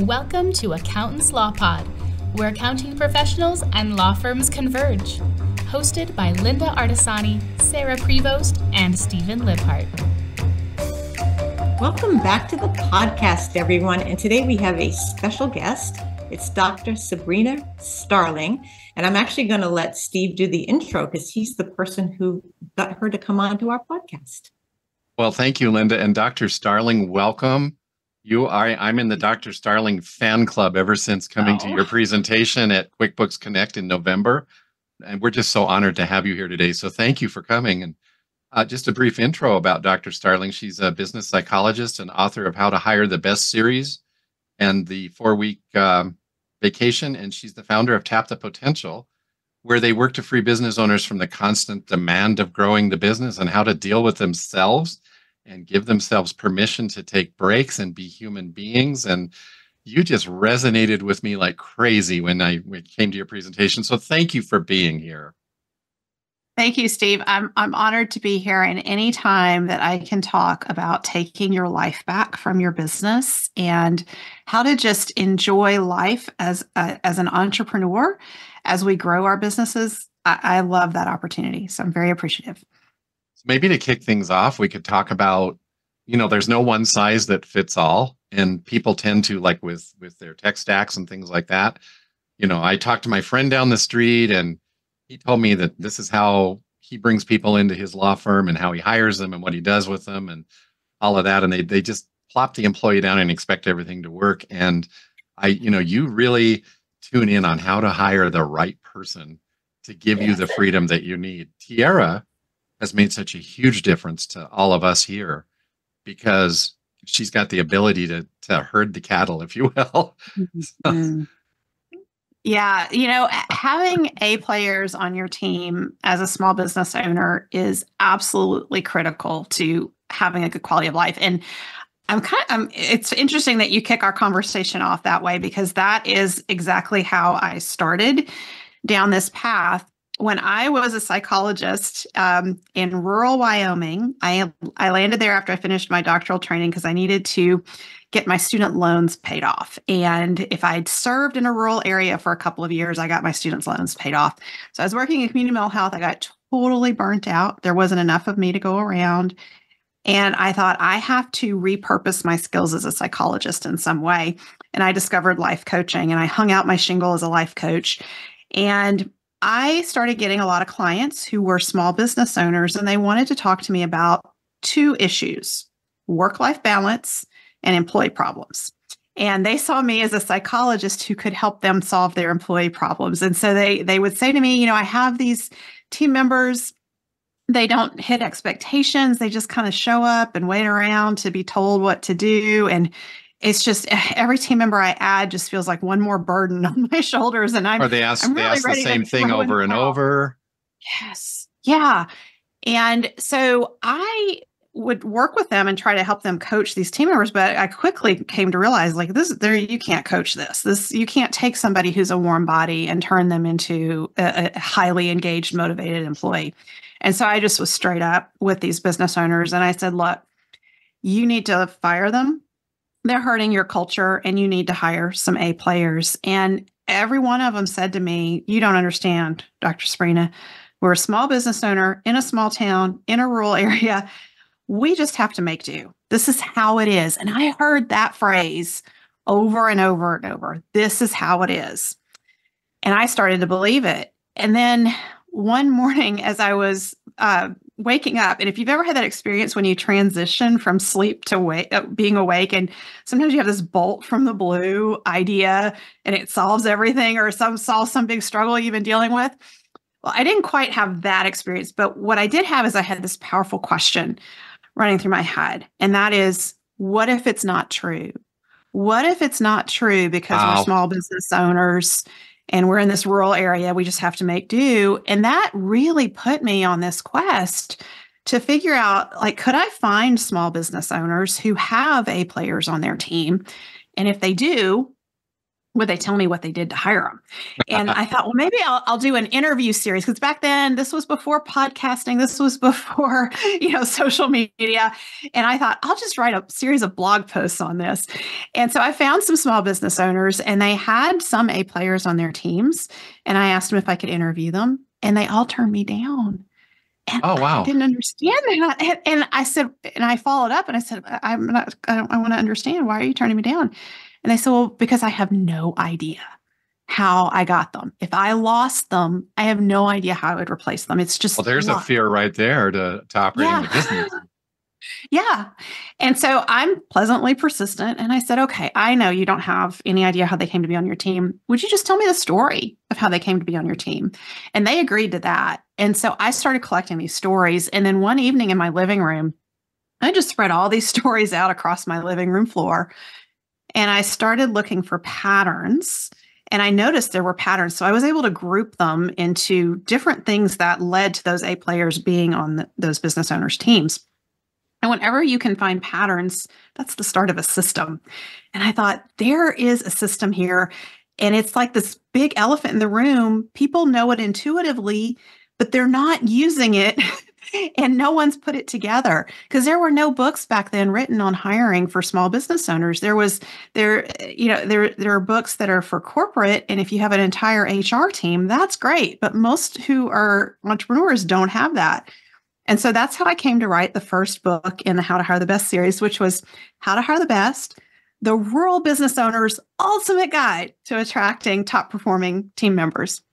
Welcome to Accountants Law Pod, where accounting professionals and law firms converge. Hosted by Linda Artisani, Sarah Prevost, and Stephen Liphart. Welcome back to the podcast, everyone. And today we have a special guest. It's Dr. Sabrina Starling. And I'm actually going to let Steve do the intro because he's the person who got her to come on to our podcast. Well, thank you, Linda. And Dr. Starling, welcome. I'm in the Dr. Starling fan club ever since coming to your presentation at QuickBooks Connect in November. And we're just so honored to have you here today. So thank you for coming. And just a brief intro about Dr. Starling. She's a business psychologist and author of How to Hire the Best series and the 4-week vacation. And she's the founder of Tap the Potential, where they work to free business owners from the constant demand of growing the business and how to deal with themselves and give themselves permission to take breaks and be human beings. And you just resonated with me like crazy when we came to your presentation. So thank you for being here. Thank you, Steve. I'm honored to be here. And any time that I can talk about taking your life back from your business and how to just enjoy life as an entrepreneur as we grow our businesses, I love that opportunity. So I'm very appreciative. Maybe to kick things off, we could talk about, there's no one size that fits all. And people tend to, like with their tech stacks and things like that. I talked to my friend down the street and he told me that this is how he brings people into his law firm and how he hires them and what he does with them and all of that. And they just plop the employee down and expect everything to work. And you really tune in on how to hire the right person to give you the freedom that you need. Tiara has made such a huge difference to all of us here because she's got the ability to herd the cattle, if you will. Mm-hmm. Yeah. Having A players on your team as a small business owner is absolutely critical to having a good quality of life. And it's interesting that you kick our conversation off that way because that is exactly how I started down this path. When I was a psychologist in rural Wyoming, I landed there after I finished my doctoral training because I needed to get my student loans paid off. And if I'd served in a rural area for a couple of years, I got my student loans paid off. So I was working in community mental health. I got totally burnt out. There wasn't enough of me to go around. And I thought I have to repurpose my skills as a psychologist in some way. And I discovered life coaching and I hung out my shingle as a life coach. And I started getting a lot of clients who were small business owners, and they wanted to talk to me about two issues: work-life balance and employee problems. And they saw me as a psychologist who could help them solve their employee problems. And so they would say to me, I have these team members, they don't hit expectations. They just kind of show up and wait around to be told what to do. And it's just every team member I add just feels like one more burden on my shoulders. And they ask the same thing over and over. Yes. Yeah. And so I would work with them and try to help them coach these team members. But I quickly came to realize you can't coach this. You can't take somebody who's a warm body and turn them into a highly engaged, motivated employee. And so I just was straight up with these business owners. And I said, look, you need to fire them. They're hurting your culture and you need to hire some A players. And every one of them said to me, you don't understand, Dr. Sabrina. We're a small business owner in a small town, in a rural area. We just have to make do. This is how it is. And I heard that phrase over and over and over. This is how it is. And I started to believe it. And then one morning as I was waking up, and if you've ever had that experience when you transition from sleep to being awake, and sometimes you have this bolt from the blue idea and it solves everything or solves some big struggle you've been dealing with. Well, I didn't quite have that experience, but what I did have is I had this powerful question running through my head. And that is, what if it's not true? What if it's not true because we're small business owners and we're in this rural area, we just have to make do? And that really put me on this quest to figure out, could I find small business owners who have A players on their team? And if they do, would they tell me what they did to hire them? And I thought, well, maybe I'll do an interview series, because back then this was before podcasting. This was before, social media. And I thought I'll just write a series of blog posts on this. And so I found some small business owners, and they had some A players on their teams. And I asked them if I could interview them, and they all turned me down. And Oh, wow. I didn't understand that. And I said, and I followed up and I said, I want to understand. Why are you turning me down? And they said, well, because I have no idea how I got them. If I lost them, I have no idea how I would replace them. It's just, well, there's a fear right there to operating the business. Yeah. And so I'm pleasantly persistent. And I said, okay, I know you don't have any idea how they came to be on your team. Would you just tell me the story of how they came to be on your team? And they agreed to that. And so I started collecting these stories. And then one evening in my living room, I just spread all these stories out across my living room floor. And I started looking for patterns. And I noticed there were patterns. So I was able to group them into different things that led to those A players being on those business owners' teams. And whenever you can find patterns, that's the start of a system. And I thought, there is a system here. And it's like this big elephant in the room. People know it intuitively, but they're not using it. And no one's put it together, because there were no books back then written on hiring for small business owners. There are books that are for corporate. And if you have an entire HR team, that's great. But most who are entrepreneurs don't have that. And so that's how I came to write the first book in the How to Hire the Best series, which was How to Hire the Best, the Rural Business Owner's Ultimate Guide to Attracting Top Performing Team Members.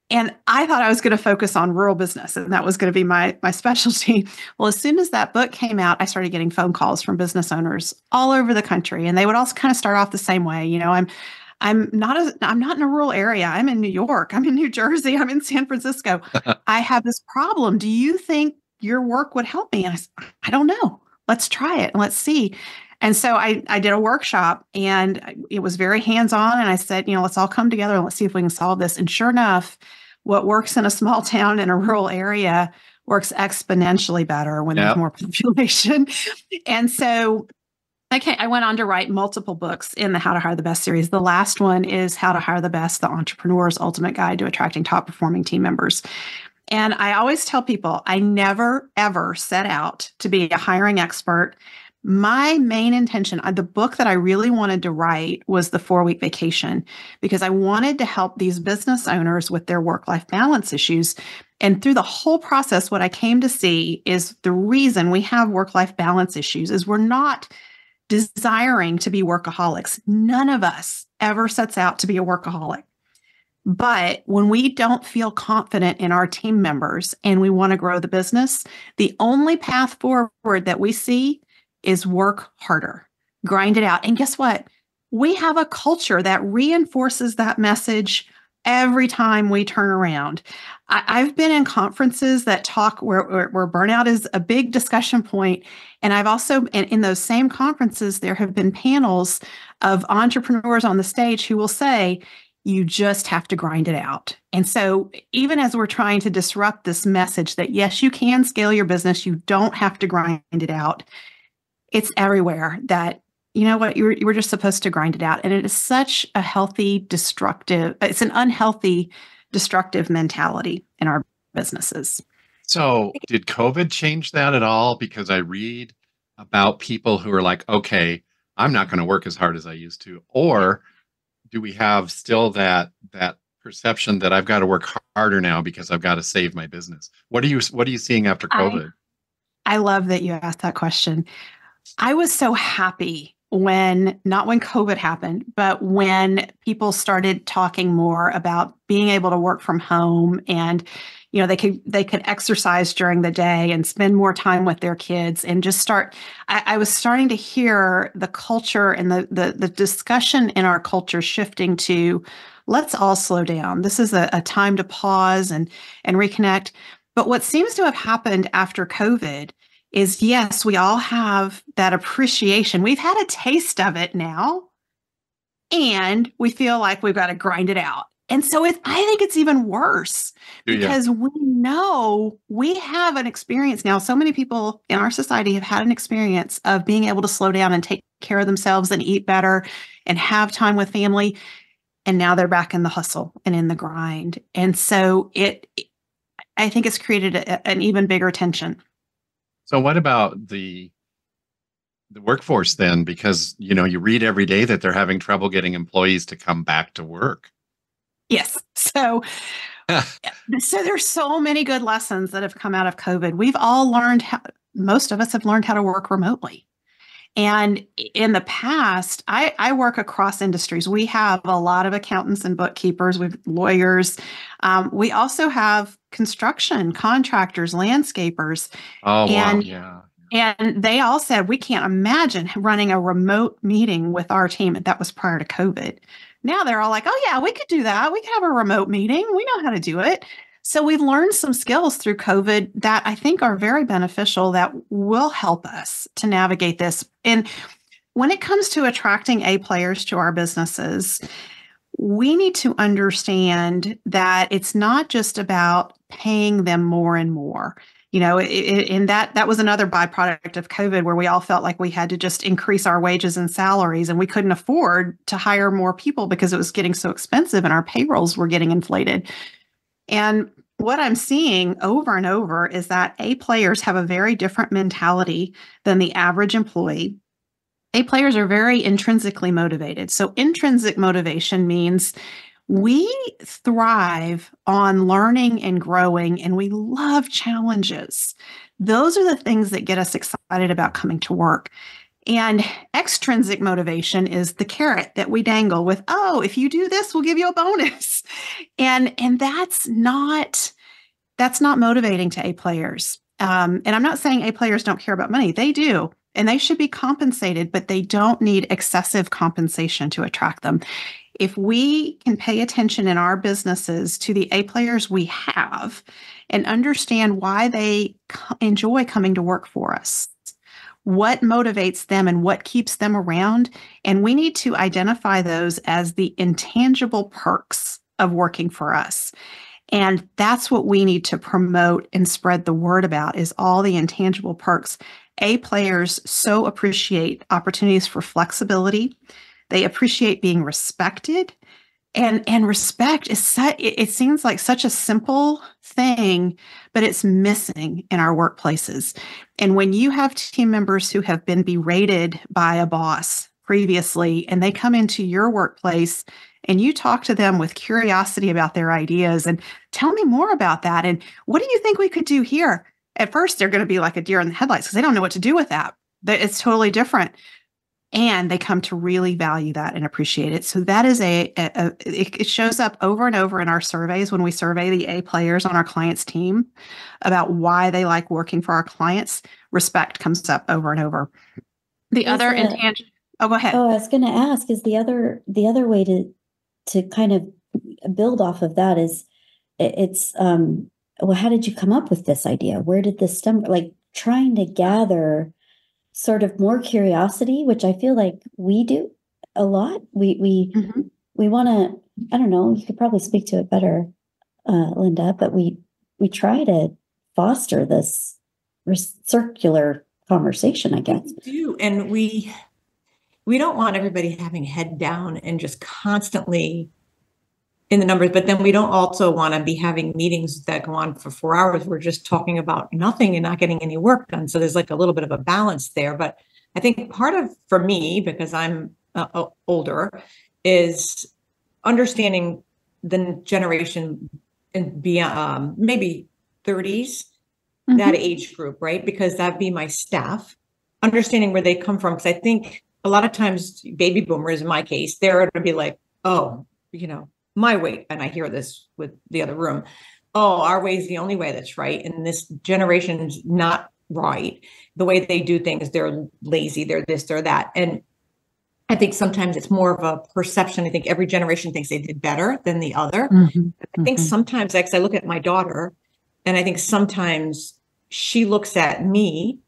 And I thought I was going to focus on rural business, and that was going to be my specialty. Well, as soon as that book came out, I started getting phone calls from business owners all over the country, and they would also kind of start off the same way. I'm not in a rural area. I'm in New York. I'm in New Jersey. I'm in San Francisco. I have this problem. Do you think your work would help me? And I said, I don't know. Let's try it and let's see. And so I did a workshop, and it was very hands-on. And I said, let's all come together and let's see if we can solve this. And sure enough, what works in a small town in a rural area works exponentially better when there's more population. And so I went on to write multiple books in the How to Hire the Best series. The last one is How to Hire the Best, the Entrepreneur's Ultimate Guide to Attracting Top Performing Team Members. And I always tell people, I never, ever set out to be a hiring expert. My main intention, the book that I really wanted to write was The 4-Week Vacation, because I wanted to help these business owners with their work-life balance issues. And through the whole process, what I came to see is the reason we have work-life balance issues is we're not desiring to be workaholics. None of us ever sets out to be a workaholic. But when we don't feel confident in our team members and we want to grow the business, the only path forward that we see is work harder, grind it out. And guess what? We have a culture that reinforces that message every time we turn around. I've been in conferences that talk where burnout is a big discussion point. And I've also, in those same conferences, there have been panels of entrepreneurs on the stage who will say, you just have to grind it out. And so even as we're trying to disrupt this message that, yes, you can scale your business, you don't have to grind it out. It's everywhere that, you know what, you were just supposed to grind it out. And it is such a it's an unhealthy, destructive mentality in our businesses. So did COVID change that at all? Because I read about people who are like, okay, I'm not going to work as hard as I used to. Or do we have still that perception that I've got to work harder now because I've got to save my business? What are you seeing after COVID? I love that you asked that question. I was so happy not when COVID happened, but when people started talking more about being able to work from home, and they could exercise during the day and spend more time with their kids, and just I was starting to hear the culture and the discussion in our culture shifting to, let's all slow down. This is a time to pause and reconnect. But what seems to have happened after COVID is, yes, we all have that appreciation. We've had a taste of it now, and we feel like we've got to grind it out. And so I think it's even worse because we know we have an experience now. So many people in our society have had an experience of being able to slow down and take care of themselves and eat better and have time with family. And now they're back in the hustle and in the grind. And so I think it's created an even bigger tension. So what about the workforce then? Because, you read every day that they're having trouble getting employees to come back to work. Yes. So there's so many good lessons that have come out of COVID. We've all learned most of us have learned how to work remotely. And in the past, I work across industries. We have a lot of accountants and bookkeepers, we have lawyers. We also have construction, contractors, landscapers. Oh, wow. Yeah. And they all said, we can't imagine running a remote meeting with our team. And that was prior to COVID. Now they're all like, oh, yeah, we could do that. We could have a remote meeting. We know how to do it. So we've learned some skills through COVID that I think are very beneficial that will help us to navigate this. And when it comes to attracting A players to our businesses, we need to understand that it's not just about paying them more and more. And that was another byproduct of COVID where we all felt like we had to just increase our wages and salaries and we couldn't afford to hire more people because it was getting so expensive and our payrolls were getting inflated. And what I'm seeing over and over is that A players have a very different mentality than the average employee. A players are very intrinsically motivated. So intrinsic motivation means we thrive on learning and growing, and we love challenges. Those are the things that get us excited about coming to work. And extrinsic motivation is the carrot that we dangle with, oh, if you do this, we'll give you a bonus. And that's not motivating to A players. And I'm not saying A players don't care about money. They do. And they should be compensated, but they don't need excessive compensation to attract them. If we can pay attention in our businesses to the A players we have and understand why they enjoy coming to work for us, what motivates them and what keeps them around, and we need to identify those as the intangible perks of working for us. And that's what we need to promote and spread the word about is all the intangible perks. A players so appreciate opportunities for flexibility. They appreciate being respected. And respect is it seems like such a simple thing, but it's missing in our workplaces. And when you have team members who have been berated by a boss previously, and they come into your workplace and you talk to them with curiosity about their ideas and tell me more about that. And what do you think we could do here? At first, they're going to be like a deer in the headlights because they don't know what to do with that. It's totally different. And they come to really value that and appreciate it. So that is it shows up over and over in our surveys when we survey the A players on our clients' team about why they like working for our clients. Respect comes up over and over. The other intangible. Oh, go ahead. Oh, I was going to ask, is the other way to kind of build off of that is it's well, how did you come up with this idea? Where did this stem? Like trying to gather sort of more curiosity, which I feel like we do a lot. We want to, I don't know, you could probably speak to it better, Linda, but we try to foster this circular conversation, I guess. We do. And we don't want everybody having head down and just constantly in the numbers, but then we don't also want to be having meetings that go on for 4 hours. We're just talking about nothing and not getting any work done. So there's like a little bit of a balance there. But I think part of, for me, because I'm older, is understanding the generation and beyond, maybe 30s, that age group, right? Because that'd be my staff, understanding where they come from. Because I think a lot of times baby boomers, in my case, they're going to be like, oh, my way, and I hear this with the other room, oh, our way is the only way that's right. And this generation's not right. The way they do things, they're lazy, they're this, they're that. And I think sometimes it's more of a perception. I think every generation thinks they did better than the other. I think sometimes, like, I look at my daughter, and I think sometimes she looks at me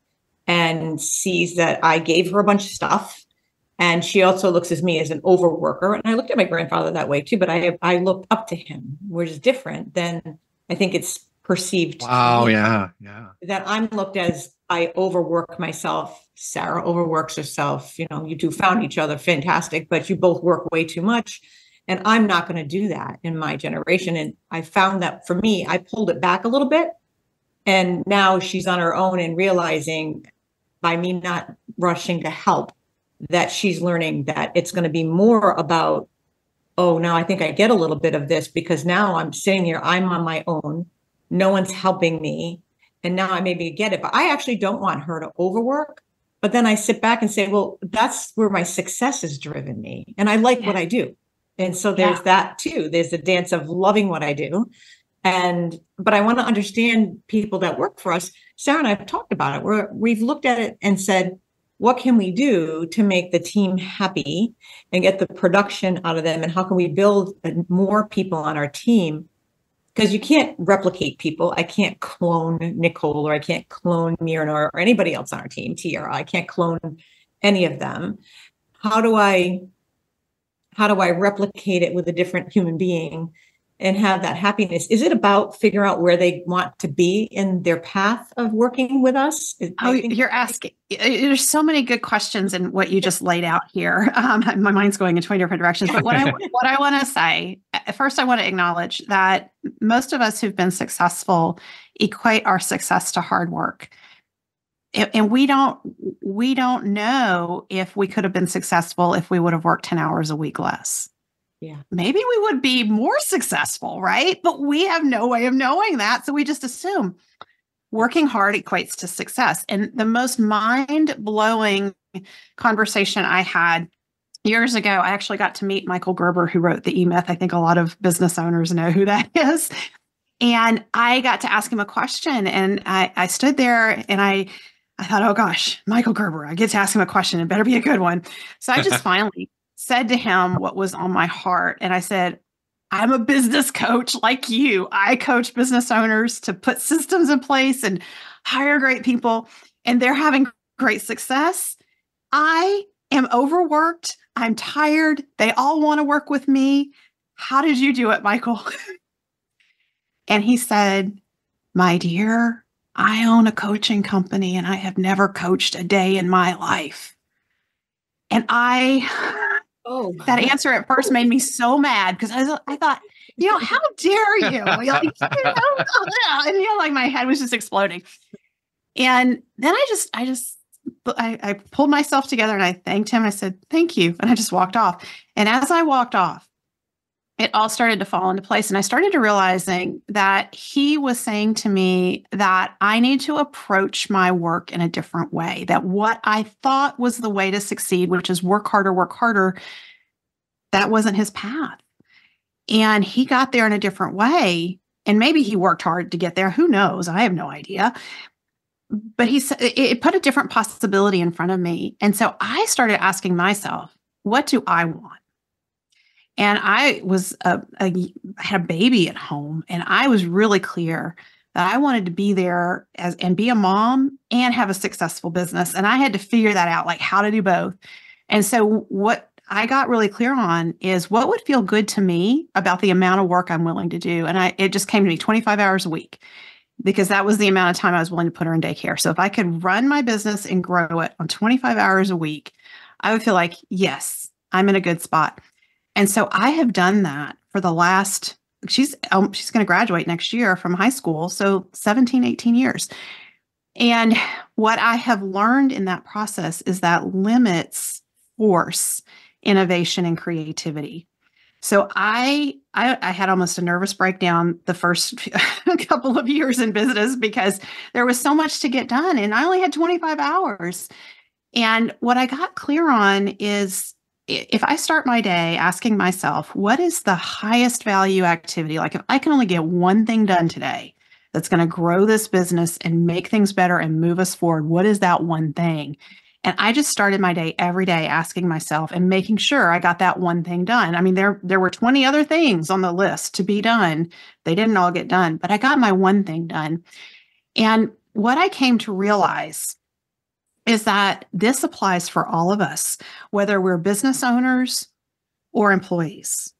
and sees that I gave her a bunch of stuff And she also looks at me as an overworker. And I looked at my grandfather that way too, but I looked up to him, which is different than I think it's perceived. Wow. Yeah. That I'm looked as I overwork myself. Sarah overworks herself. You two found each other fantastic, but you both work way too much. And I'm not going to do that in my generation. And I found that for me, I pulled it back a little bit. And now she's on her own and realizing by me not rushing to help that she's learning that it's going to be more about, oh, now I think I get a little bit of this because now I'm sitting here, I'm on my own. No one's helping me. And now I maybe get it. But I actually don't want her to overwork. But then I sit back and say, well, that's where my success has driven me. And I like what I do. And so there's that too. There's the dance of loving what I do. But I want to understand people that work for us. Sarah and I have talked about it. We've looked at it and said, what can we do to make the team happy and get the production out of them? And how can we build more people on our team? Because you can't replicate people. I can't clone Nicole, or I can't clone Myrna, or anybody else on our team, Tiara. I can't clone any of them. How do I replicate it with a different human being and have that happiness? Is it about figuring out where they want to be in their path of working with us? You're asking. There's so many good questions in what you just laid out here. My mind's going in 20 different directions. But what I want to say, first, I want to acknowledge that most of us who've been successful equate our success to hard work. And we don't know if we could have been successful if we would have worked 10 hours a week less. Yeah. Maybe we would be more successful, right? But we have no way of knowing that. So we just assume working hard equates to success. And the most mind-blowing conversation I had years ago, I actually got to meet Michael Gerber, who wrote the E-Myth. I think a lot of business owners know who that is. And I got to ask him a question. And I stood there and I thought, oh gosh, Michael Gerber, I get to ask him a question. It better be a good one. So I just finally said to him what was on my heart. And I said, I'm a business coach like you. I coach business owners to put systems in place and hire great people, and they're having great success. I am overworked. I'm tired. They all want to work with me. How did you do it, Michael? And he said, my dear, I own a coaching company and I have never coached a day in my life. And that answer at first made me so mad because I thought, how dare you? Like my head was just exploding. And then I pulled myself together and I thanked him. I said, thank you. And I just walked off. And as I walked off, it all started to fall into place. And I started to realizing that he was saying to me that I need to approach my work in a different way, that what I thought was the way to succeed, which is work harder, that wasn't his path. And he got there in a different way. And maybe he worked hard to get there. Who knows? I have no idea. But he said it put a different possibility in front of me. And so I started asking myself, what do I want? And I was I had a baby at home, and I was really clear that I wanted to be there and be a mom and have a successful business. And I had to figure that out, like how to do both. And so what I got really clear on is what would feel good to me about the amount of work I'm willing to do. And it just came to me 25 hours a week, because that was the amount of time I was willing to put her in daycare. So if I could run my business and grow it on 25 hours a week, I would feel like, yes, I'm in a good spot. And so I have done that for the last, she's going to graduate next year from high school. So 17, 18 years. And what I have learned in that process is that limits force innovation and creativity. So I had almost a nervous breakdown the first couple of years in business because there was so much to get done and I only had 25 hours. And what I got clear on is if I start my day asking myself, what is the highest value activity? Like if I can only get one thing done today that's going to grow this business and make things better and move us forward, what is that one thing? And I just started my day every day asking myself and making sure I got that one thing done. I mean, there were 20 other things on the list to be done. They didn't all get done, but I got my one thing done. And what I came to realize is that this applies for all of us, whether we're business owners or employees.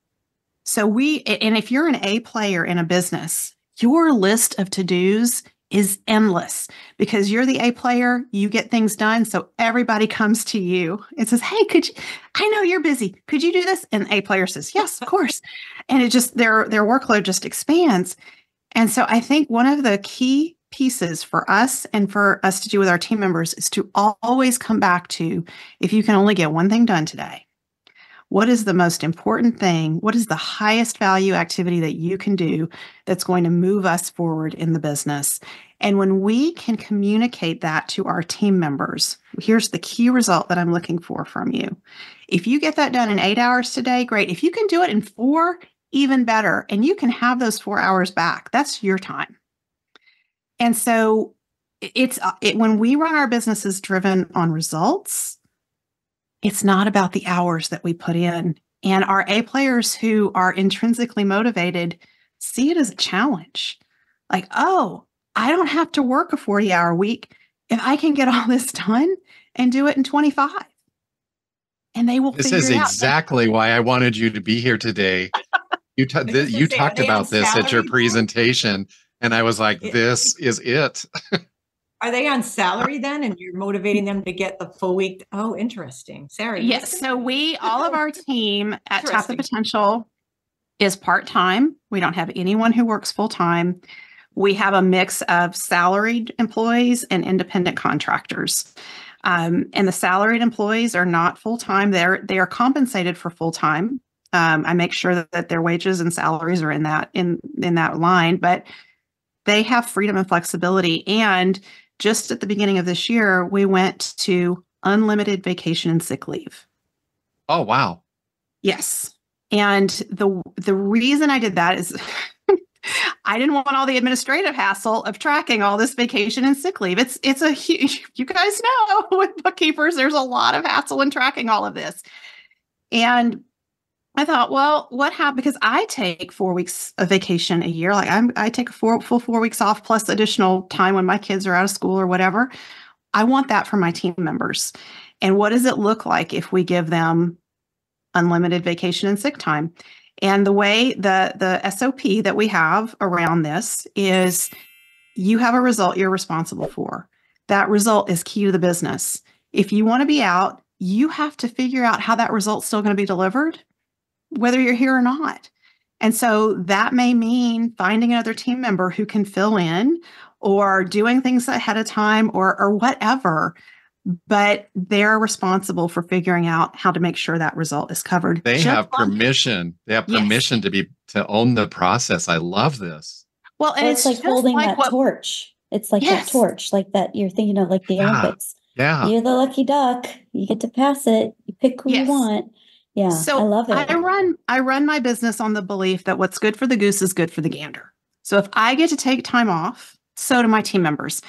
And if you're an A player in a business, your list of to-dos is endless because you're the A player, you get things done. So everybody comes to you and says, hey, I know you're busy. Could you do this? And the A player says, yes, of course. And it just, their workload just expands. And so I think one of the key pieces for us and for us to do with our team members is to always come back to, if you can only get one thing done today, what is the most important thing? What is the highest value activity that you can do that's going to move us forward in the business? And when we can communicate that to our team members, here's the key result that I'm looking for from you. If you get that done in 8 hours today, great. If you can do it in 4, even better. And you can have those 4 hours back. That's your time. And so when we run our businesses driven on results, it's not about the hours that we put in. And our A players who are intrinsically motivated see it as a challenge. Like, oh, I don't have to work a 40-hour week if I can get all this done and do it in 25. And they will figure it out. This is exactly why I wanted you to be here today. You talked about this at your presentation, and I was like, this is it. Are they on salary then? And you're motivating them to get the full week? Oh, interesting. Sarah. Yes. So all of our team at Tap the Potential is part-time. We don't have anyone who works full-time. We have a mix of salaried employees and independent contractors. And the salaried employees are not full-time. They are compensated for full-time. I make sure that their wages and salaries are in that line, but they have freedom and flexibility. And just at the beginning of this year, we went to unlimited vacation and sick leave. Oh, wow. Yes. And the reason I did that is I didn't want all the administrative hassle of tracking all this vacation and sick leave. It's a huge, you guys know with bookkeepers, there's a lot of hassle in tracking all of this. And I thought, well, what happened? Because I take 4 weeks of vacation a year. Like I take a full 4 weeks off plus additional time when my kids are out of school or whatever. I want that for my team members. And what does it look like if we give them unlimited vacation and sick time? And the way the SOP that we have around this is you have a result you're responsible for. That result is key to the business. If you want to be out, you have to figure out how that result's still going to be delivered, whether you're here or not. And so that may mean finding another team member who can fill in or doing things ahead of time or whatever, but they're responsible for figuring out how to make sure that result is covered. They have permission. They have permission to own the process. I love this. Well, and it's like holding that torch. It's like that torch, like that you're thinking of, like the Olympics. Yeah. You're the lucky duck. You get to pass it. You pick who you want. Yeah, so I love it. I run my business on the belief that what's good for the goose is good for the gander. So if I get to take time off, so do my team members.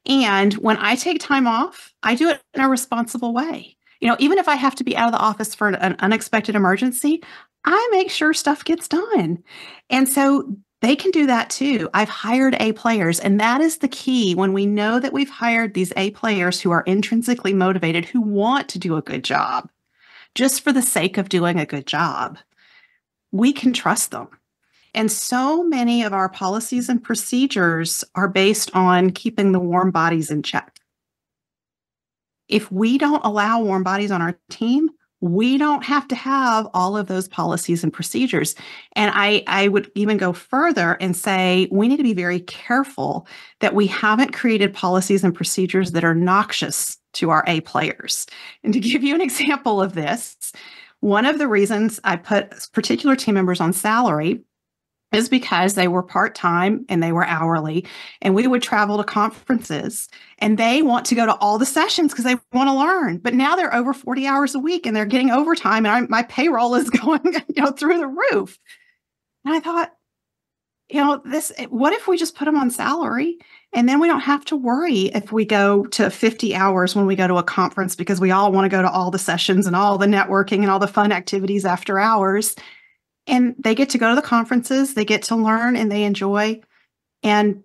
And when I take time off, I do it in a responsible way. Even if I have to be out of the office for an unexpected emergency, I make sure stuff gets done. And so they can do that too. I've hired A players, and that is the key. When we know that we've hired these A players who are intrinsically motivated, who want to do a good job, just for the sake of doing a good job, we can trust them. And so many of our policies and procedures are based on keeping the warm bodies in check. If we don't allow warm bodies on our team, we don't have to have all of those policies and procedures. And I would even go further and say we need to be very careful that we haven't created policies and procedures that are noxious to our A players. And to give you an example of this, one of the reasons I put particular team members on salary is because they were part-time and they were hourly, and we would travel to conferences, and they want to go to all the sessions because they want to learn. But now they're over 40 hours a week and they're getting overtime, and my payroll is going, through the roof. And I thought, what if we just put them on salary, and then we don't have to worry if we go to 50 hours when we go to a conference, because we all want to go to all the sessions and all the networking and all the fun activities after hours. And they get to go to the conferences, they get to learn, and they enjoy. And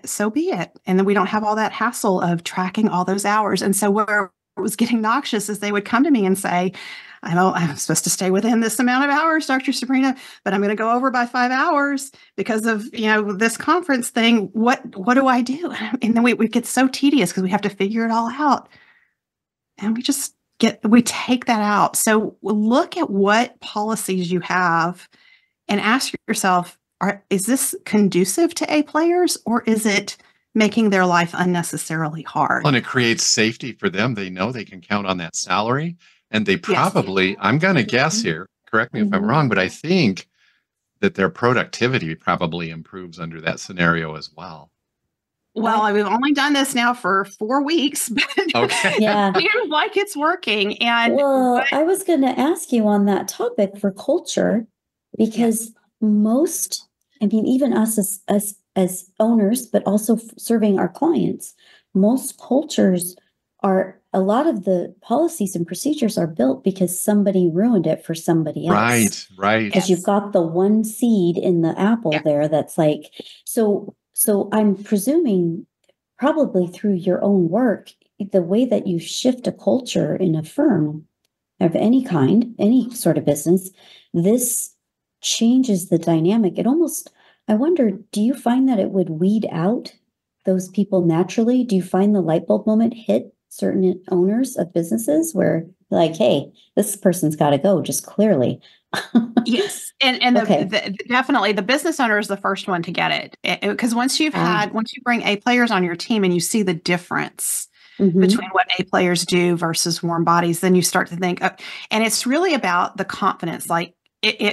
so be it. And then we don't have all that hassle of tracking all those hours. And so where it was getting noxious is they would come to me and say, I'm supposed to stay within this amount of hours, Dr. Sabrina, but I'm going to go over by 5 hours because of, this conference thing. What do I do? And then we get so tedious because we have to figure it all out. And we take that out. So look at what policies you have and ask yourself, is this conducive to A players, or is it making their life unnecessarily hard? And it creates safety for them. They know they can count on that salary. And they probably, I'm going to guess here, correct me if I'm wrong, but I think that their productivity probably improves under that scenario as well. Well, we've only done this now for 4 weeks, but Yeah. it feels like it's working. And I was going to ask you on that topic for culture, because even us as owners, but also serving our clients, most cultures a lot of the policies and procedures are built because somebody ruined it for somebody else. Right. Because you've got the one seed in the apple there that's like, so I'm presuming probably through your own work, the way that you shift a culture in a firm of any kind, any sort of business, this changes the dynamic. I wonder, do you find that it would weed out those people naturally? Do you find the light bulb moment hit certain owners of businesses where like, hey, this person's got to go, just clearly? Yes. And definitely the business owner is the first one to get it. Because once you bring A players on your team and you see the difference between what A players do versus warm bodies, then you start to think, and it's really about the confidence. Like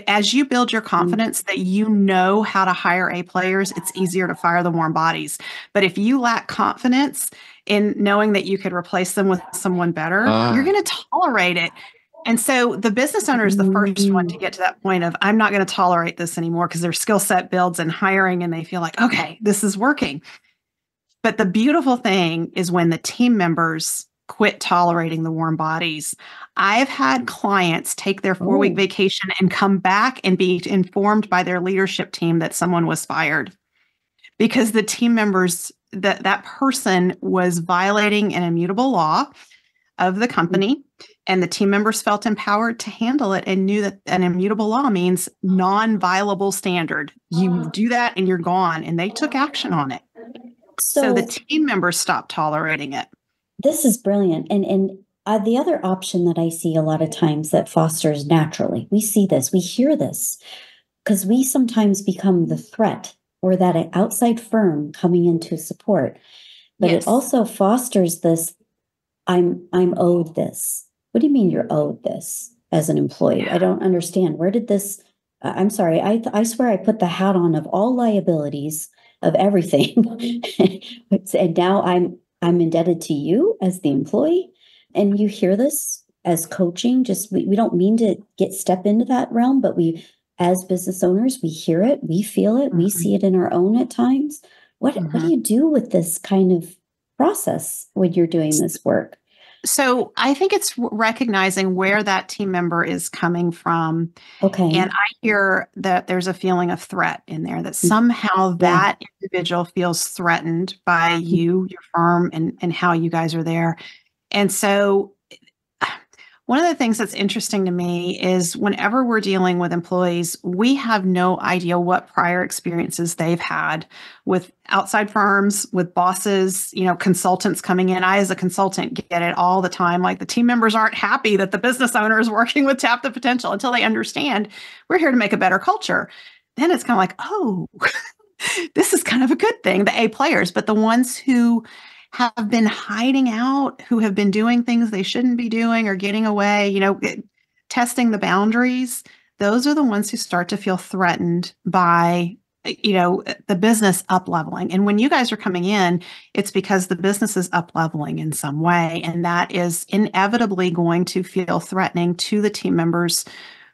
as you build your confidence that you know how to hire A players, it's easier to fire the warm bodies. But if you lack confidence in knowing that you could replace them with someone better, you're going to tolerate it. And so the business owner is the first one to get to that point of, I'm not going to tolerate this anymore, because their skill set builds in hiring and they feel like, okay, this is working. But the beautiful thing is when the team members quit tolerating the warm bodies. I've had clients take their 4-week vacation and come back and be informed by their leadership team that someone was fired because the team members, that person was violating an immutable law of the company, and the team members felt empowered to handle it and knew that an immutable law means non-violable standard. You do that and you're gone, and they took action on it. So the team members stopped tolerating it. This is brilliant. And the other option that I see a lot of times that fosters naturally, we see this, we hear this, because we sometimes become the threat or that outside firm coming into support. But it also fosters this, I'm owed this. What do you mean you're owed this as an employee? I don't understand. Where did this, I'm sorry, I swear I put the hat on of all liabilities of everything. And now I'm indebted to you as the employee. And you hear this as coaching, just we don't mean to step into that realm, but we, as business owners, we hear it, we feel it, we see it in our own at times. What do you do with this kind of process when you're doing this work? So I think it's recognizing where that team member is coming from. Okay. And I hear that there's a feeling of threat in there, that somehow that individual feels threatened by you, your firm, and how you guys are there. And so one of the things that's interesting to me is whenever we're dealing with employees, we have no idea what prior experiences they've had with outside firms, with bosses, consultants coming in. I, as a consultant, get it all the time. Like the team members aren't happy that the business owner is working with Tap the Potential until they understand we're here to make a better culture. Then it's kind of like, oh, this is kind of a good thing, the A players, but the ones who have been hiding out, who have been doing things they shouldn't be doing or getting away, testing the boundaries, those are the ones who start to feel threatened by, the business up leveling. And when you guys are coming in, it's because the business is up leveling in some way. And that is inevitably going to feel threatening to the team members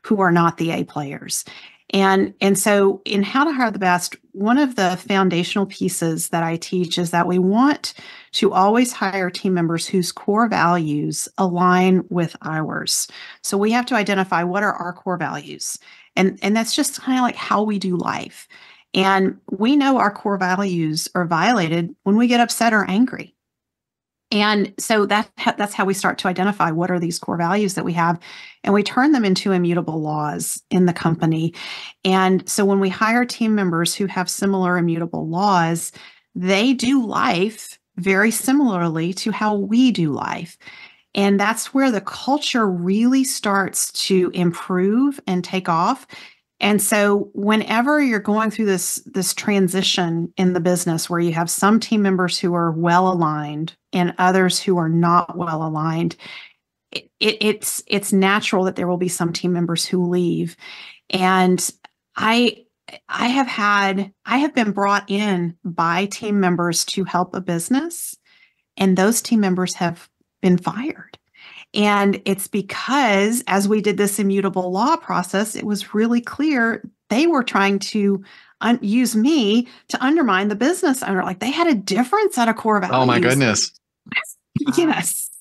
who are not the A players. And so in How to Hire the Best, one of the foundational pieces that I teach is that we want to always hire team members whose core values align with ours. So we have to identify what are our core values. And that's just kind of like how we do life. And we know our core values are violated when we get upset or angry. And so that's how we start to identify what are these core values that we have. And we turn them into immutable laws in the company. And so when we hire team members who have similar immutable laws, they do life very similarly to how we do life. And that's where the culture really starts to improve and take off. And so whenever you're going through this transition in the business where you have some team members who are well aligned and others who are not well aligned, it's natural that there will be some team members who leave. And I have been brought in by team members to help a business, and those team members have been fired. And it's because as we did this immutable law process, it was really clear they were trying to use me to undermine the business owner. Like they had a different set of core values. Oh my goodness. Yes.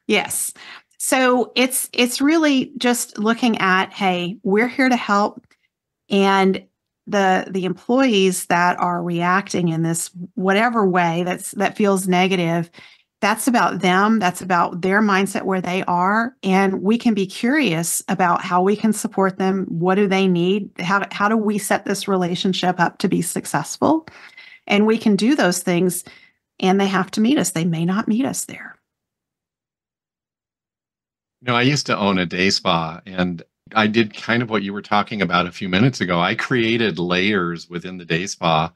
Yes. So it's really just looking at, hey, we're here to help. And the employees that are reacting in this whatever way that feels negative, that's about them. That's about their mindset where they are. And we can be curious about how we can support them. What do they need? How do we set this relationship up to be successful? And we can do those things, and they have to meet us. They may not meet us there. I used to own a day spa, and I did kind of what you were talking about a few minutes ago. I created layers within the day spa.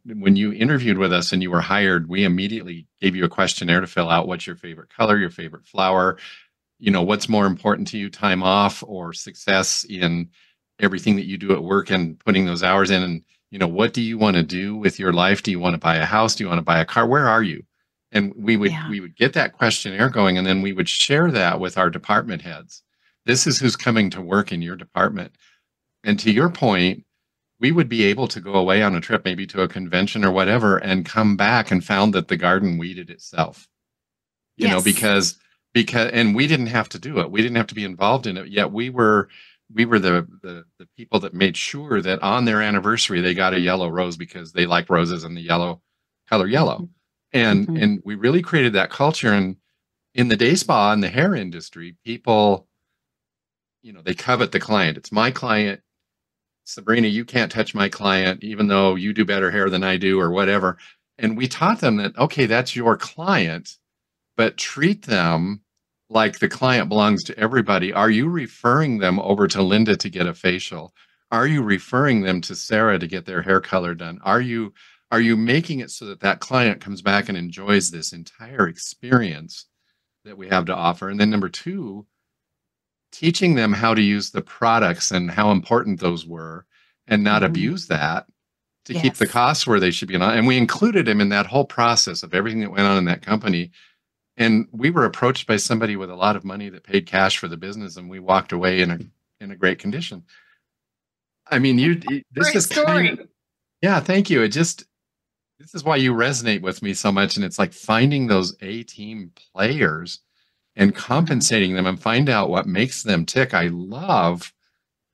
When you interviewed with us and you were hired, we immediately gave you a questionnaire to fill out. What's your favorite color, your favorite flower? What's more important to you, time off or success in everything that you do at work and putting those hours in? And, what do you want to do with your life? Do you want to buy a house? Do you want to buy a car? Where are you? And we would get that questionnaire going, and then we would share that with our department heads. This is who's coming to work in your department. And to your point, we would be able to go away on a trip, maybe to a convention or whatever, and come back and found that the garden weeded itself. Because and we didn't have to do it. We didn't have to be involved in it. Yet we were the people that made sure that on their anniversary they got a yellow rose because they like roses and the color yellow. Mm-hmm. And we really created that culture. And in the day spa and the hair industry, people, they covet the client. It's my client. Sabrina, you can't touch my client, even though you do better hair than I do or whatever. And we taught them that, okay, that's your client, but treat them like the client belongs to everybody. Are you referring them over to Linda to get a facial? Are you referring them to Sarah to get their hair color done? Are you making it so that that client comes back and enjoys this entire experience that we have to offer? And then number two, teaching them how to use the products and how important those were and not abuse that to keep the costs where they should be. And we included them in that whole process of everything that went on in that company. And we were approached by somebody with a lot of money that paid cash for the business, and we walked away in a great condition. I mean, this great is story. Yeah, thank you. This is why you resonate with me so much. And it's like finding those A-team players and compensating them and find out what makes them tick. I love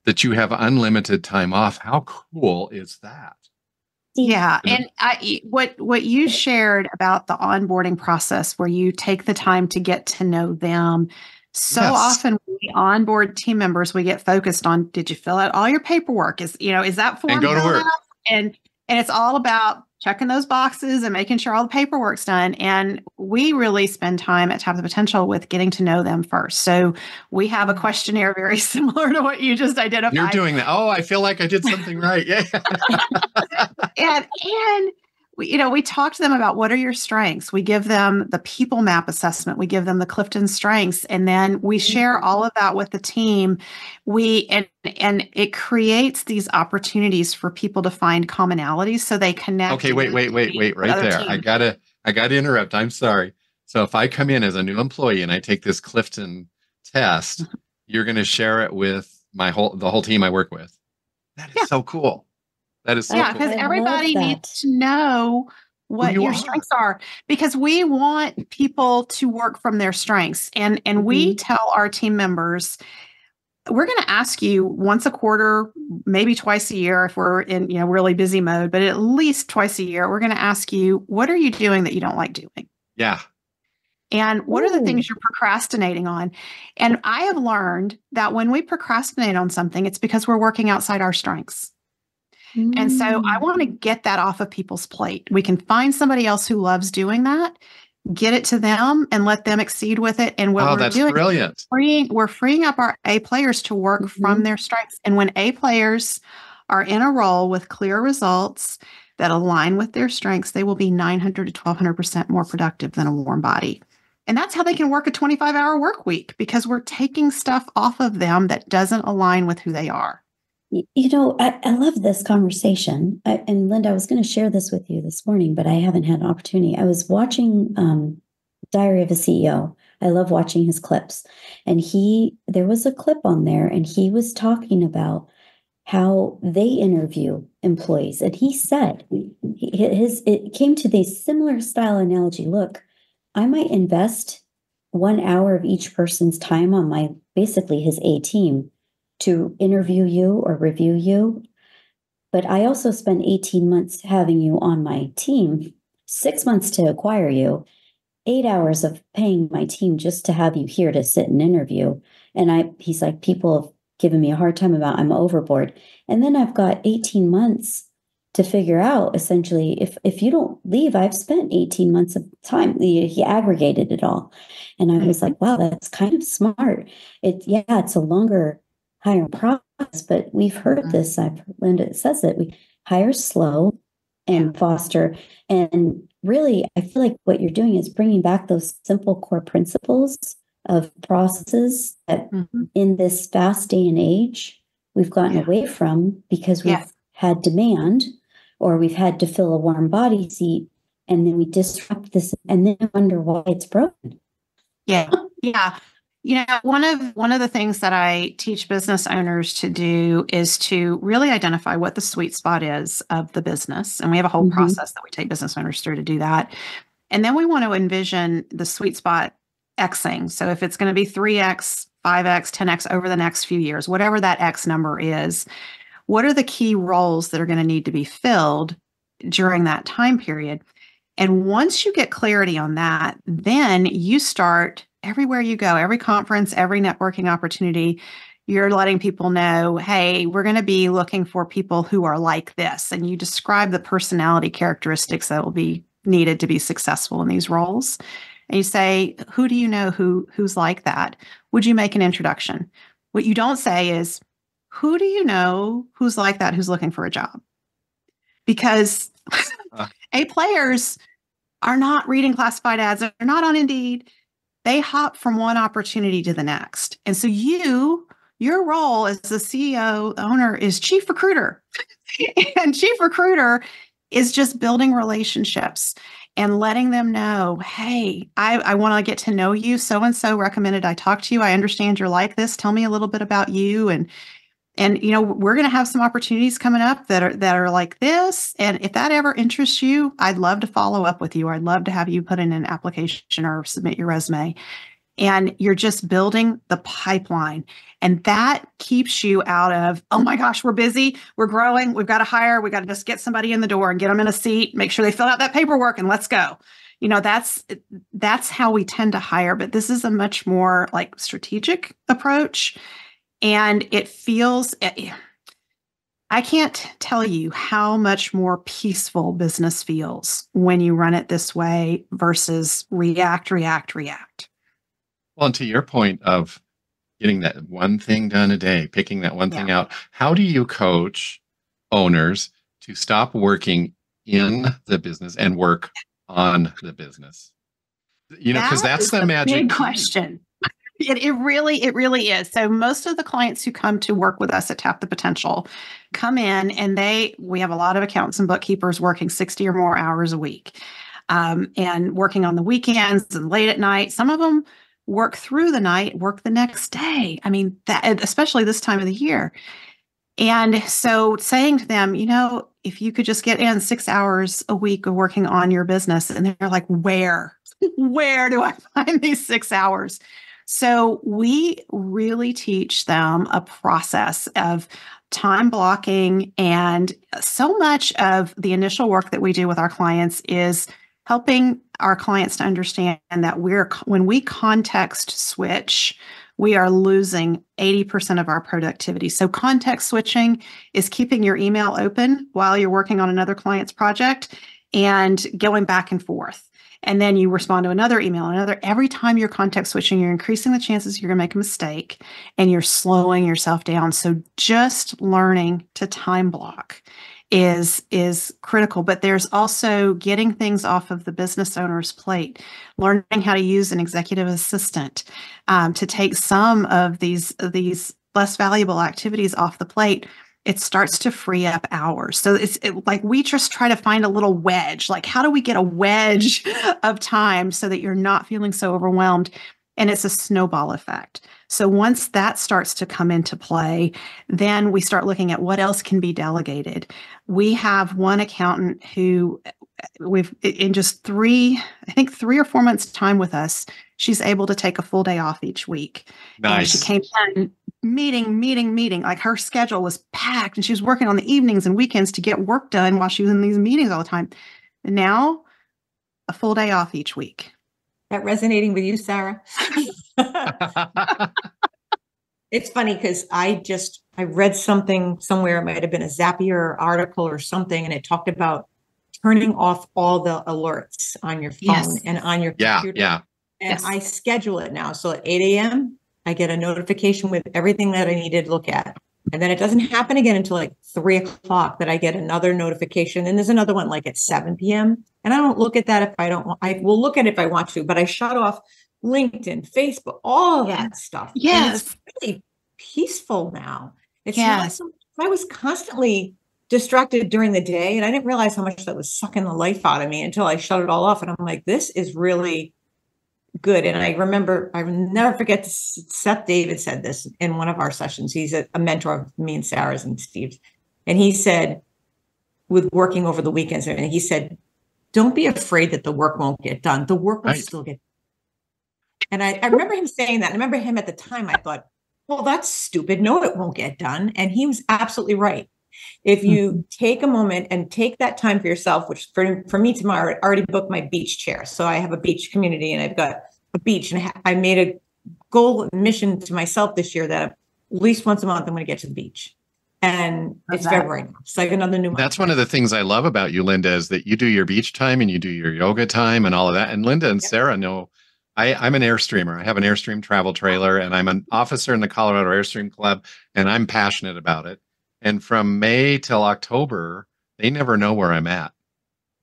that you have unlimited time off. How cool is that? Yeah. And what you shared about the onboarding process where you take the time to get to know them. So often when we onboard team members, we get focused on, did you fill out all your paperwork? Is that form and go to work? And it's all about checking those boxes and making sure all the paperwork's done. And we really spend time at Tap the Potential with getting to know them first. So we have a questionnaire very similar to what you just identified. You're doing that. Oh, I feel like I did something right. Yeah. and we talk to them about what are your strengths. We give them the people map assessment. We give them the Clifton strengths, and then we share all of that with the team. And it creates these opportunities for people to find commonalities so they connect. Okay, wait, right there. I gotta interrupt. I'm sorry. So if I come in as a new employee and I take this Clifton test, you're going to share it with the whole team I work with. That is so cool. That is so cool. Because everybody needs to know what your strengths are, because we want people to work from their strengths. And we tell our team members, we're going to ask you once a quarter, maybe twice a year if we're in, really busy mode, but at least twice a year, we're going to ask you, what are you doing that you don't like doing? Yeah. And what are the things you're procrastinating on? And I have learned that when we procrastinate on something, it's because we're working outside our strengths. And so I want to get that off of people's plate. We can find somebody else who loves doing that, get it to them and let them exceed with it. And what we're doing, brilliant. We're freeing up our A players to work from their strengths. And when A players are in a role with clear results that align with their strengths, they will be 900 to 1200% more productive than a warm body. And that's how they can work a 25-hour work week, because we're taking stuff off of them that doesn't align with who they are. I love this conversation. And Linda, I was going to share this with you this morning, but I haven't had an opportunity. I was watching Diary of a CEO. I love watching his clips. And there was a clip on there, and he was talking about how they interview employees. And he said, it came to the similar style analogy. Look, I might invest 1 hour of each person's time on basically his A team to interview you or review you. But I also spend 18 months having you on my team, 6 months to acquire you, 8 hours of paying my team just to have you here to sit and interview. And he's like, people have given me a hard time about I'm overboard. And then I've got 18 months to figure out, essentially, if you don't leave, I've spent 18 months of time. He aggregated it all. And I was like, wow, that's kind of smart. It's a longer hire process, but we've heard this. Linda says it. We hire slow and foster. And really, I feel like what you're doing is bringing back those simple core principles of processes that in this fast day and age, we've gotten away from because we've had demand, or we've had to fill a warm body seat, and then we disrupt this and then wonder why it's broken. Yeah. One of the things that I teach business owners to do is to really identify what the sweet spot is of the business. And we have a whole process that we take business owners through to do that. And then we want to envision the sweet spot Xing. So if it's going to be 3X, 5X, 10X over the next few years, whatever that X number is, what are the key roles that are going to need to be filled during that time period? And once you get clarity on that, then you start everywhere you go, every conference, every networking opportunity, you're letting people know, hey, we're going to be looking for people who are like this. And you describe the personality characteristics that will be needed to be successful in these roles. And you say, who do you know who's like that? Would you make an introduction? What you don't say is, who do you know who's like that, who's looking for a job? Because A players are not reading classified ads. They're not on Indeed. They hop from one opportunity to the next. And so your role as the CEO, the owner, is chief recruiter. And chief recruiter is just building relationships and letting them know, hey, I want to get to know you. So-and-so recommended I talk to you. I understand you're like this. Tell me a little bit about you. And we're going to have some opportunities coming up that are like this. And if that ever interests you, I'd love to follow up with you. I'd love to have you put in an application or submit your resume. And you're just building the pipeline. And that keeps you out of, oh my gosh, we're busy, we're growing, we've got to hire, we got to just get somebody in the door and get them in a seat, make sure they fill out that paperwork and let's go. That's how we tend to hire. But this is a much more like strategic approach. And it feels, I can't tell you how much more peaceful business feels when you run it this way versus react. Well, and to your point of getting that one thing done a day, picking that one thing out, how do you coach owners to stop working in the business and work on the business? Because that's the magic big question. It really is. So most of the clients who come to work with us at Tap the Potential come in and we have a lot of accountants and bookkeepers working 60 or more hours a week and working on the weekends and late at night. Some of them work through the night, work the next day. I mean, that especially this time of the year. And so saying to them, if you could just get in 6 hours a week of working on your business, and they're like, where do I find these 6 hours? So we really teach them a process of time blocking. And so much of the initial work that we do with our clients is helping our clients to understand that when we context switch, we are losing 80% of our productivity. So context switching is keeping your email open while you're working on another client's project and going back and forth. And then you respond to another email, every time you're context switching, you're increasing the chances you're going to make a mistake and you're slowing yourself down. So just learning to time block is critical, but there's also getting things off of the business owner's plate, learning how to use an executive assistant to take some of these less valuable activities off the plate. It starts to free up hours. So like we just try to find a little wedge. Like, how do we get a wedge of time so that you're not feeling so overwhelmed? And it's a snowball effect. So once that starts to come into play, then we start looking at what else can be delegated. We have one accountant who in just 3 or 4 months time with us, she's able to take a full day off each week. Nice. And she came in meeting. Like her schedule was packed and she was working on the evenings and weekends to get work done while she was in these meetings all the time. And now a full day off each week. That resonating with you, Sarah? It's funny because I read something somewhere, it might have been a Zapier article or something, and it talked about turning off all the alerts on your phone and on your computer. Yeah. And I schedule it now. So at 8 a.m., I get a notification with everything that I needed to look at. And then it doesn't happen again until like 3 o'clock that I get another notification. And there's another one like at 7 p.m. And I don't look at that if I don't want. I will look at it if I want to, but I shut off LinkedIn, Facebook, all that stuff. Yes. And it's really peaceful now. It's yes. not so, I was constantly distracted during the day and I didn't realize how much that was sucking the life out of me until I shut it all off. And I'm like, this is really good. And I remember, I will never forget, Seth David said this in one of our sessions. He's a mentor of me and Sarah's and Steve's. And he said, with working over the weekends, and he said, don't be afraid that the work won't get done. The work will still get done. And I remember him saying that. I remember him at the time, I thought, well, that's stupid. No, it won't get done. And he was absolutely right. If you take a moment and take that time for yourself, which for me tomorrow, I already booked my beach chair. So I have a beach community and I've got a beach, and I made a goal mission to myself this year that at least once a month, I'm going to get to the beach. And it's February now. It's like another new month. That's one of the things I love about you, Linda, is that you do your beach time and you do your yoga time and all of that. And Linda and Sarah know I'm an Airstreamer. I have an Airstream travel trailer and I'm an officer in the Colorado Airstream Club and I'm passionate about it. And from May till October, they never know where I'm at.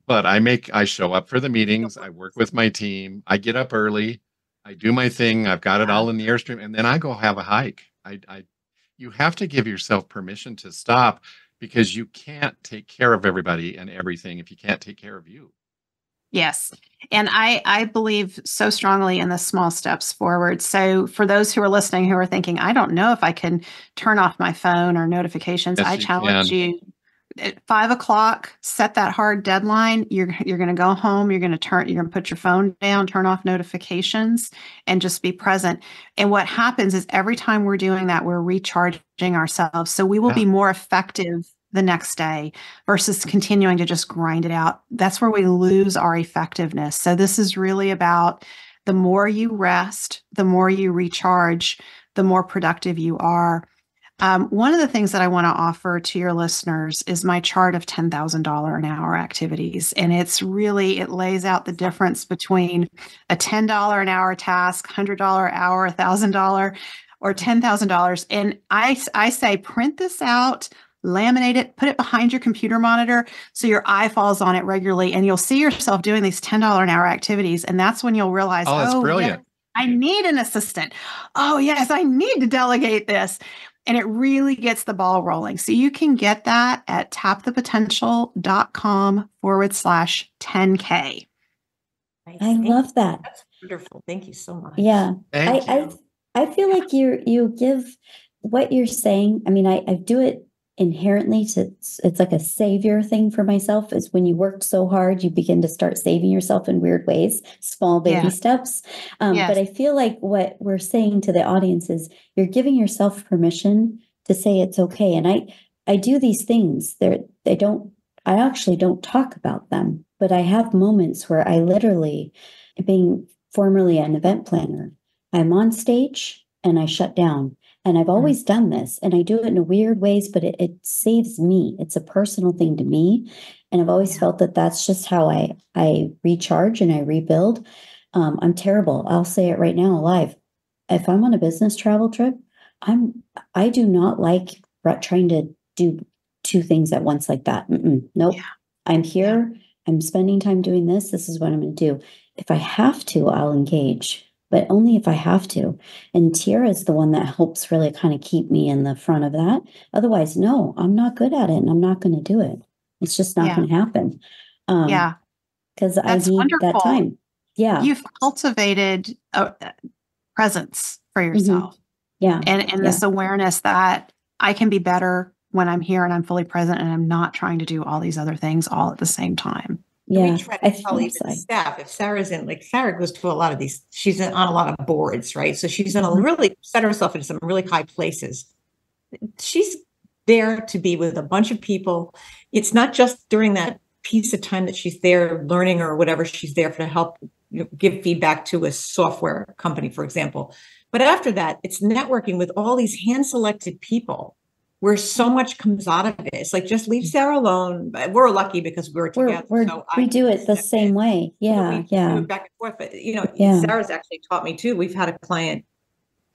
But I show up for the meetings. I work with my team. I get up early. I do my thing. I've got it all in the Airstream. And then I go have a hike. You have to give yourself permission to stop because you can't take care of everybody and everything if you can't take care of you. Yes. And I believe so strongly in the small steps forward. So for those who are listening, who are thinking, I don't know if I can turn off my phone or notifications, I challenge you at 5 o'clock, set that hard deadline. You're going to go home. You're going to put your phone down, turn off notifications, and just be present. And what happens is every time we're doing that, we're recharging ourselves. So we will be more effective the next day versus continuing to just grind it out. That's where we lose our effectiveness. So this is really about the more you rest, the more you recharge, the more productive you are. One of the things that I want to offer to your listeners is my chart of $10,000 an hour activities. And it lays out the difference between a $10 an hour task, $100 hour, $1,000, or $10,000. And I say, print this out, laminate it, put it behind your computer monitor so your eye falls on it regularly, and you'll see yourself doing these $10 an hour activities. And that's when you'll realize, that's brilliant. Yes, I need an assistant. Oh, yes, I need to delegate this. And it really gets the ball rolling. So you can get that at tapthepotential.com/10K. I love that. That's wonderful. Thank you so much. Yeah. Thank you. I feel like you give what you're saying. I mean, I do it inherently it's like a savior thing for myself, is when you worked so hard, you begin to start saving yourself in weird ways, small baby steps. But I feel like what we're saying to the audience is you're giving yourself permission to say it's okay. And I do these things. I actually don't talk about them, but I have moments where I literally, being formerly an event planner, I'm on stage and I shut down. And I've always done this, and I do it in a weird ways, but it saves me. It's a personal thing to me. And I've always felt that that's just how I recharge and I rebuild. I'm terrible. I'll say it right now live. If I'm on a business travel trip, I do not like trying to do two things at once like that. Nope. Yeah. I'm here. Yeah. I'm spending time doing this. This is what I'm going to do. If I have to, I'll engage, but only if I have to. And Tiara is the one that helps really kind of keep me in the front of that. Otherwise, no, I'm not good at it and I'm not going to do it. It's just not going to happen. Because I need wonderful. That time. Yeah. You've cultivated a presence for yourself. Yeah. And this awareness that I can be better when I'm here and I'm fully present and I'm not trying to do all these other things all at the same time. Yeah, we try to tell even staff, if Sarah's in, like Sarah goes to a lot of these, she's on a lot of boards, right? So she's going to really set herself into some really high places. She's there to be with a bunch of people. It's not just during that piece of time that she's there learning or whatever, she's there to help give feedback to a software company, for example. But after that, it's networking with all these hand-selected people where so much comes out of it. It's like, just leave Sarah alone. We're lucky because we're together. We do it the same way. Yeah. Do it back and forth. But, Sarah's actually taught me too. We've had a client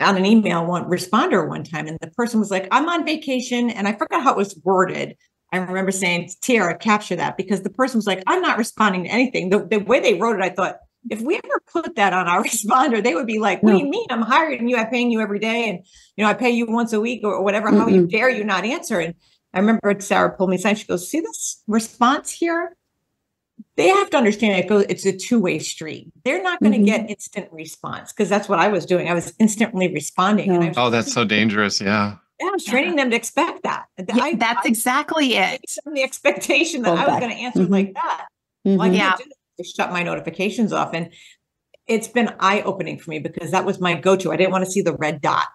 on an email responder one time, and the person was like, I'm on vacation, and I forgot how it was worded. I remember saying, Tiara, capture that, because the person was like, I'm not responding to anything. The way they wrote it, I thought, if we ever put that on our responder, they would be like, what do you mean? I'm hiring you. I'm paying you every day. And, I pay you once a week or whatever. How you dare you not answer? And I remember Sarah pulled me aside. She goes, see this response here? They have to understand it's a two-way street. They're not going to get instant response, because that's what I was doing. I was instantly responding. No. And that's so dangerous. Yeah. I was training them to expect that. That's exactly it. The expectation that I was going to answer like that. Well, I can't do that. To shut my notifications off. And it's been eye-opening for me, because that was my go-to. I didn't want to see the red dot.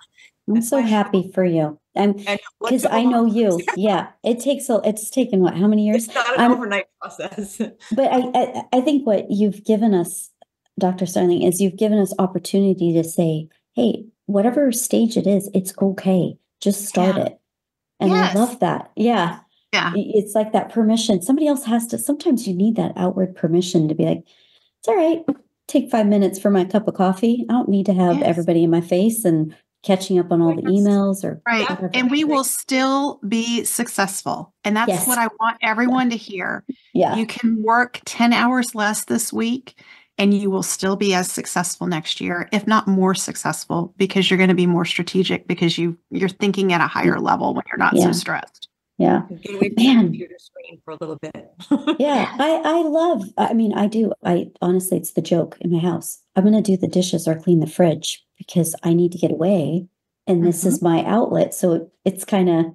I'm so happy for you. Because I know you. Yeah. It's taken what, how many years? It's not an overnight process. But I think what you've given us, Dr. Starling, is you've given us opportunity to say, hey, whatever stage it is, it's okay. Just start it. And I love that. Yeah. Yeah. It's like that permission. Somebody else has to, sometimes you need that outward permission to be like, it's all right. Take 5 minutes for my cup of coffee. I don't need to have everybody in my face and catching up on all the emails or whatever. And we will still be successful. And that's what I want everyone to hear. Yeah. You can work 10 hours less this week and you will still be as successful next year, if not more successful, because you're going to be more strategic, because you're thinking at a higher level when you're not so stressed. Yeah. Get away from the computer screen for a little bit. I do. Honestly, it's the joke in my house. I'm going to do the dishes or clean the fridge because I need to get away. And this is my outlet. So it's kind of,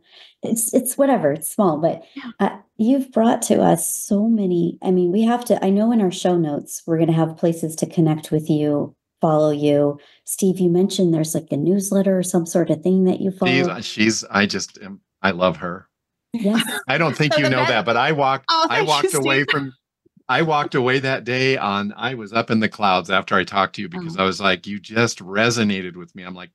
it's whatever. It's small, but you've brought to us so many. I mean, we have to, I know in our show notes, we're going to have places to connect with you, follow you. Steve, you mentioned there's like a newsletter or some sort of thing that you follow. I love her. Yes. I don't think you know that, but I walked away that day I was up in the clouds after I talked to you, because I was like, you just resonated with me. I'm like,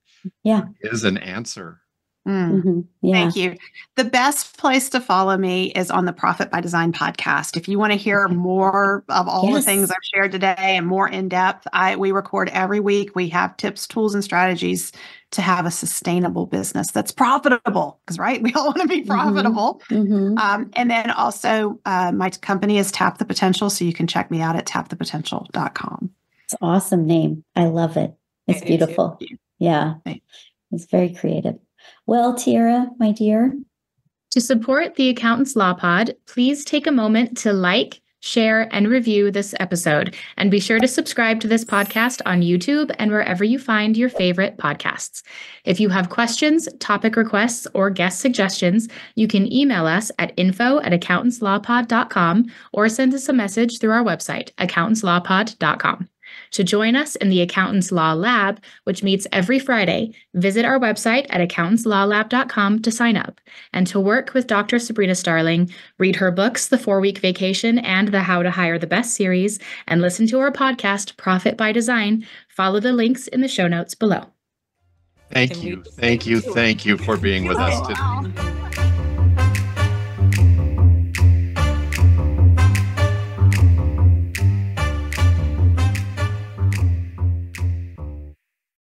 there is an answer. Thank you. The best place to follow me is on the Profit by Design podcast. If you want to hear more of all the things I've shared today and more in depth, we record every week. We have tips, tools, and strategies to have a sustainable business that's profitable, because we all want to be profitable. And then also my company is Tap the Potential. So you can check me out at tapthepotential.com. It's an awesome name. I love it. It's beautiful. Yeah. It's very creative. Well, Tiara, my dear. To support the Accountants Law Pod, please take a moment to like, share, and review this episode. And be sure to subscribe to this podcast on YouTube and wherever you find your favorite podcasts. If you have questions, topic requests, or guest suggestions, you can email us at info@accountantslawpod.com or send us a message through our website, accountantslawpod.com. To join us in the Accountants Law Lab, which meets every Friday, visit our website at accountantslawlab.com to sign up. And to work with Dr. Sabrina Starling, read her books, The 4-Week Vacation and the How to Hire the Best series, and listen to our podcast, Profit by Design, follow the links in the show notes below. Thank you for being with us today.